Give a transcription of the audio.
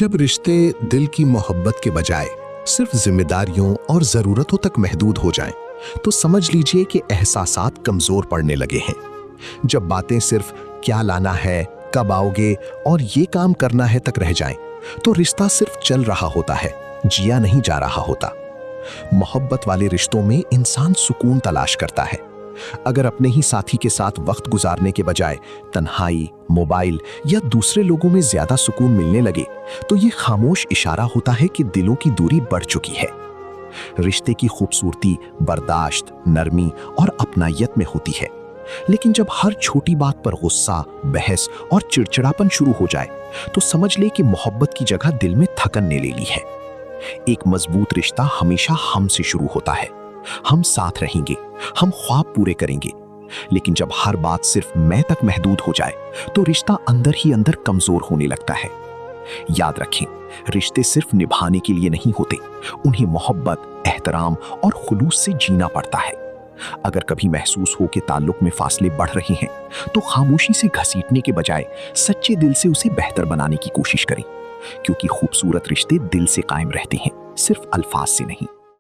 जब रिश्ते दिल की मोहब्बत के बजाय सिर्फ जिम्मेदारियों और ज़रूरतों तक महदूद हो जाएं, तो समझ लीजिए कि एहसासात कमज़ोर पड़ने लगे हैं। जब बातें सिर्फ क्या लाना है, कब आओगे और ये काम करना है तक रह जाएं, तो रिश्ता सिर्फ चल रहा होता है, जिया नहीं जा रहा होता। मोहब्बत वाले रिश्तों में इंसान सुकून तलाश करता है। अगर अपने ही साथी के साथ वक्त गुजारने के बजाय तन्हाई, मोबाइल या दूसरे लोगों में ज्यादा सुकून मिलने लगे, तो ये खामोश इशारा होता है कि दिलों की दूरी बढ़ चुकी है। रिश्ते की खूबसूरती बर्दाश्त, नरमी और अपनायत में होती है, लेकिन जब हर छोटी बात पर गुस्सा, बहस और चिड़चिड़ापन शुरू हो जाए, तो समझ ले कि मोहब्बत की जगह दिल में थकन ने ले ली है। एक मजबूत रिश्ता हमेशा हम से शुरू होता है। हम साथ रहेंगे, हम ख्वाब पूरे करेंगे, लेकिन जब हर बात सिर्फ मैं तक महदूद हो जाए, तो रिश्ता अंदर ही अंदर कमजोर होने लगता है। याद रखें, रिश्ते सिर्फ निभाने के लिए नहीं होते, उन्हें मोहब्बत, एहतराम और खुलूस से जीना पड़ता है। अगर कभी महसूस हो कि ताल्लुक में फासले बढ़ रहे हैं, तो खामोशी से घसीटने के बजाय सच्चे दिल से उसे बेहतर बनाने की कोशिश करें, क्योंकि खूबसूरत रिश्ते दिल से कायम रहते हैं, सिर्फ अल्फाज से नहीं।